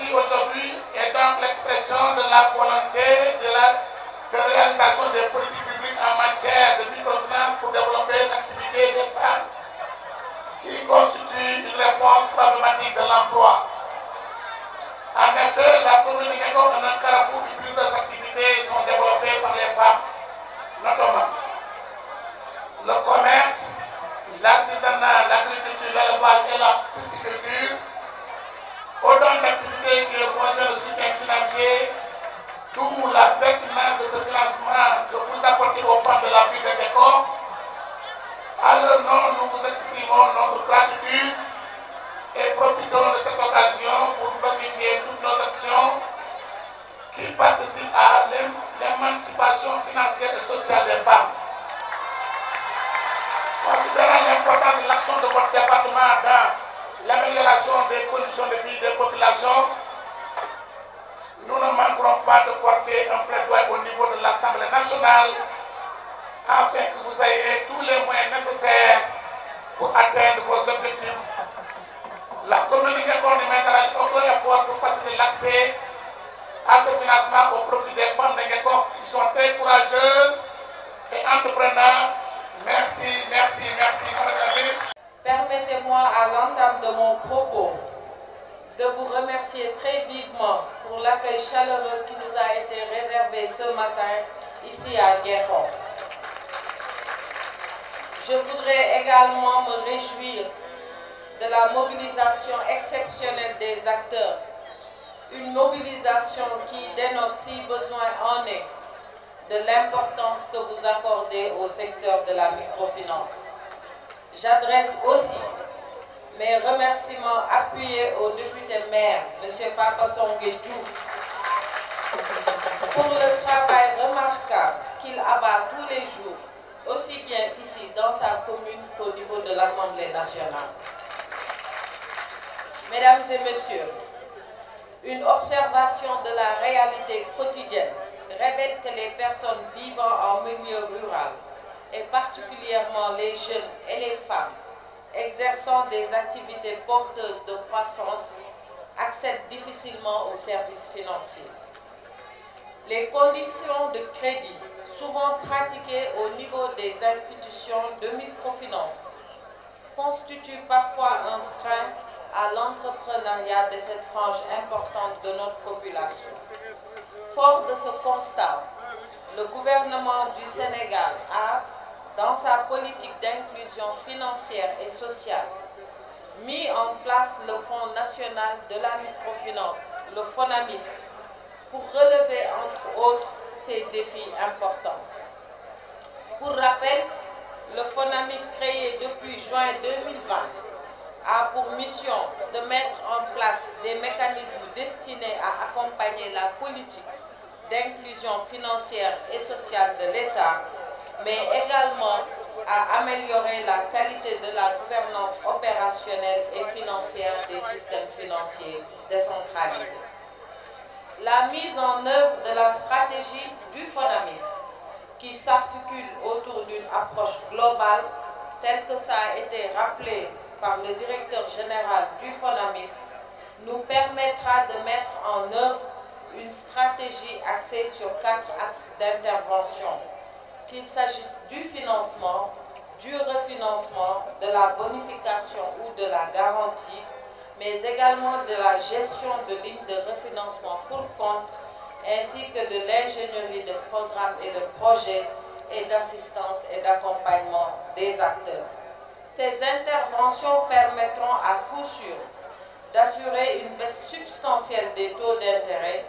ici aujourd'hui est donc l'expression de la volonté de réalisation des politiques publiques en matière de microfinance pour développer l'activité des femmes qui constitue une réponse problématique de l'emploi. En effet, la commune de Nguékokh est un carrefour où plusieurs activités sont développées par les femmes, notamment le commerce, l'artisanat, l'agriculture, l'élevage et la pisciculture. Autant d'activités qui concernent le soutien financier, d'où la pertinence de ce financement que vous apportez aux femmes de la ville de Nguékokh. À leur nom, nous vous exprimons notre gratitude et profitons de cette occasion pour glorifier toutes nos actions qui participent à l'émancipation financière et sociale des femmes. Considérant l'importance de l'action de votre département dans l'amélioration des conditions de vie des populations, nous ne manquerons pas de porter un plaidoyer au niveau de l'Assemblée nationale afin que vous ayez tous les moyens nécessaires pour atteindre vos objectifs. La commune de Nguékokh ne mettra aucun effort pour faciliter l'accès à ce financement au profit des femmes de Nguékokh qui sont très courageuses et entrepreneurs. Merci, merci, merci, Madame la Ministre. Permettez-moi à l'entame de mon propos de vous remercier très vivement pour l'accueil chaleureux qui nous a été réservé ce matin ici à Nguékokh. Je voudrais également me réjouir de la mobilisation exceptionnelle des acteurs, une mobilisation qui dénote, si besoin en est, de l'importance que vous accordez au secteur de la microfinance. J'adresse aussi mes remerciements appuyés au député maire, M. Papa Songué Diouf, pour le travail remarquable qu'il abat tous les jours, aussi bien ici dans sa commune qu'au niveau de l'Assemblée nationale. Mesdames et messieurs, une observation de la réalité quotidienne révèle que les personnes vivant en milieu rural, et particulièrement les jeunes et les femmes, exerçant des activités porteuses de croissance, accèdent difficilement aux services financiers. Les conditions de crédit, souvent pratiquées au niveau des institutions de microfinance, constituent parfois un frein à l'entrepreneuriat de cette frange importante de notre population. Fort de ce constat, le gouvernement du Sénégal a, dans sa politique d'inclusion financière et sociale, mis en place le Fonds national de la microfinance, le FONAMIF, pour relever entre autres ces défis importants. Pour rappel, le FONAMIF créé depuis juin 2020 a pour mission de mettre en place des mécanismes destinés à accompagner la politique d'inclusion financière et sociale de l'État, mais également à améliorer la qualité de la gouvernance opérationnelle et financière des systèmes financiers décentralisés. La mise en œuvre de la stratégie du FONAMIF, qui s'articule autour d'une approche globale, telle que ça a été rappelé par le directeur général du FONAMIF, nous permettra de mettre en œuvre une stratégie axée sur 4 axes d'intervention, qu'il s'agisse du financement, du refinancement, de la bonification ou de la garantie, mais également de la gestion de lignes de refinancement pour compte, ainsi que de l'ingénierie de programmes et de projets et d'assistance et d'accompagnement des acteurs. Ces interventions permettront à coup sûr d'assurer une baisse substantielle des taux d'intérêt,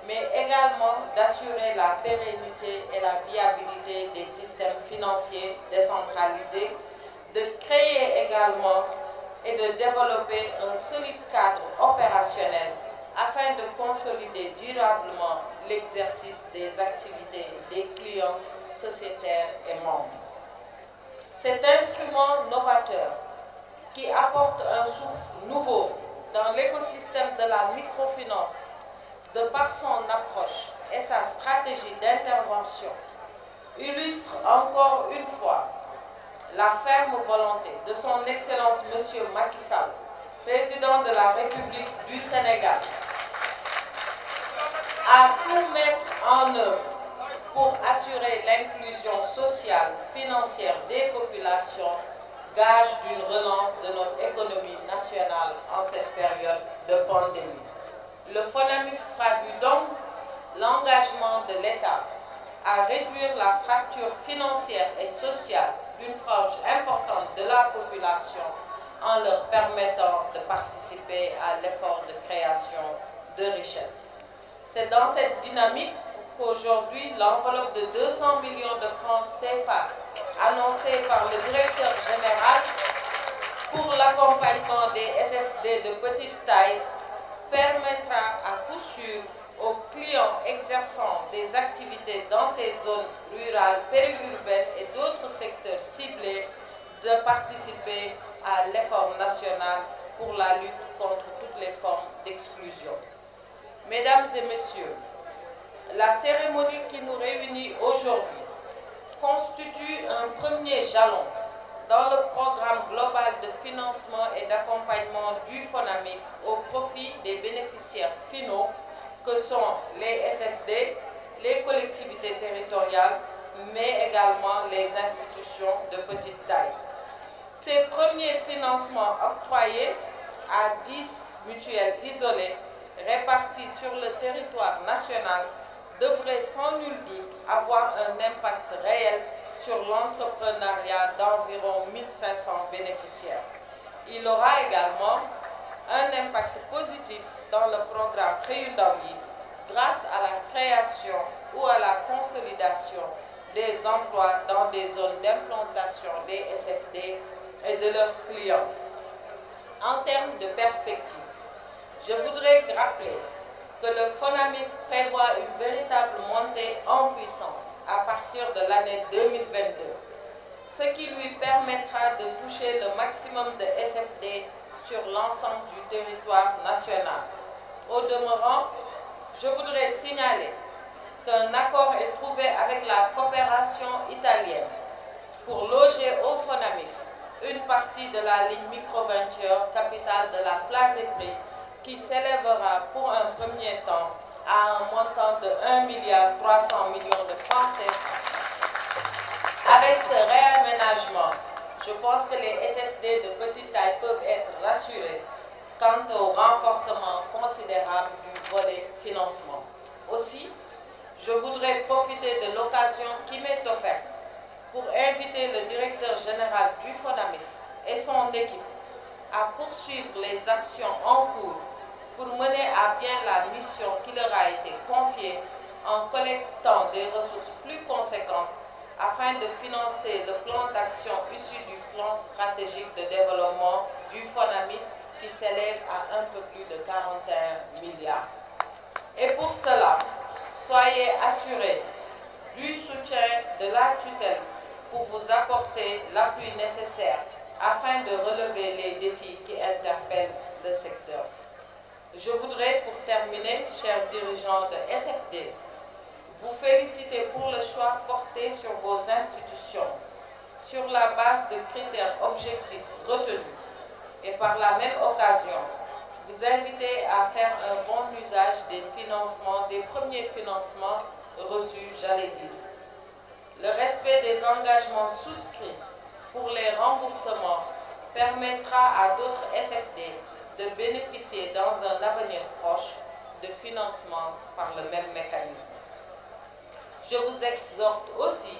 mais également d'assurer la pérennité et la viabilité des systèmes financiers décentralisés, de créer également et de développer un solide cadre opérationnel afin de consolider durablement l'exercice des activités des clients sociétaires et membres. Cet instrument novateur qui apporte un souffle nouveau dans l'écosystème de la microfinance, de par son approche et sa stratégie d'intervention, illustre encore une fois la ferme volonté de son Excellence M. Macky Sall, président de la République du Sénégal, à tout mettre en œuvre pour assurer l'inclusion sociale, financière des populations, gage d'une relance de notre économie nationale en cette période de pandémie. Le FONAMIF traduit donc l'engagement de l'État à réduire la fracture financière et sociale d'une frange importante de la population en leur permettant de participer à l'effort de création de richesses. C'est dans cette dynamique qu'aujourd'hui, l'enveloppe de 200 millions de francs CFA annoncée par le directeur général pour l'accompagnement des SFD de petite taille permettra à coup sûr aux clients exerçant des activités dans ces zones rurales, périurbaines et d'autres secteurs ciblés de participer à l'effort national pour la lutte contre toutes les formes d'exclusion. Mesdames et messieurs, la cérémonie qui nous réunit aujourd'hui constitue un premier jalon dans le programme global de financement et d'accompagnement du FONAMIF au profit des bénéficiaires finaux que sont les SFD, les collectivités territoriales, mais également les institutions de petite taille. Ces premiers financements octroyés à 10 mutuelles isolées réparties sur le territoire national devraient sans nul doute avoir un impact réel sur l'entrepreneuriat d'environ 1500 bénéficiaires. Il aura également un impact positif dans le programme Xëyu Ndaw yi grâce à la création ou à la consolidation des emplois dans des zones d'implantation des SFD et de leurs clients. En termes de perspective, je voudrais rappeler que le FONAMIF prévoit une véritable montée en puissance à partir de l'année 2022, ce qui lui permettra de toucher le maximum de SFD sur l'ensemble du territoire national. Au demeurant, je voudrais signaler qu'un accord est trouvé avec la coopération italienne pour loger au FONAMIF une partie de la ligne microventure capitale de la Place des Prix qui s'élèvera pour un premier temps à un montant de 1,3 milliard de francs CFA. Avec ce réaménagement, je pense que les SFD de petite taille peuvent être rassurés quant au renforcement considérable du volet financement. Aussi, je voudrais profiter de l'occasion qui m'est offerte pour inviter le directeur général du FONAMIF et son équipe à poursuivre les actions en cours pour mener à bien la mission qui leur a été confiée en collectant des ressources plus conséquentes afin de financer le plan d'action issu du plan stratégique de développement du FONAMIF qui s'élève à un peu plus de 41 milliards. Et pour cela, soyez assurés du soutien de la tutelle pour vous apporter l'appui nécessaire afin de relever les défis qui interpellent le secteur. Je voudrais, pour terminer, chers dirigeants de SFD, vous féliciter pour le choix porté sur vos institutions, sur la base de critères objectifs retenus, et par la même occasion, vous inviter à faire un bon usage des financements, des premiers financements reçus, j'allais dire. Le respect des engagements souscrits pour les remboursements permettra à d'autres SFD de bénéficier dans un avenir proche de financement par le même mécanisme. Je vous exhorte aussi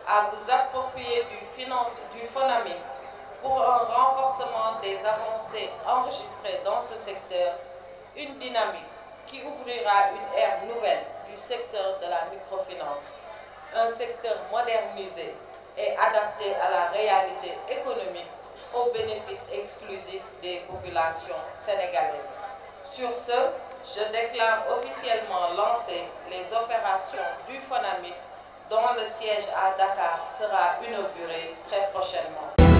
à vous approprier du FONAMIF pour un renforcement des avancées enregistrées dans ce secteur, une dynamique qui ouvrira une ère nouvelle du secteur de la microfinance, un secteur modernisé et adapté à la réalité économique au bénéfice exclusif des populations sénégalaises. Sur ce, je déclare officiellement lancées les opérations du FONAMIF dont le siège à Dakar sera inauguré très prochainement.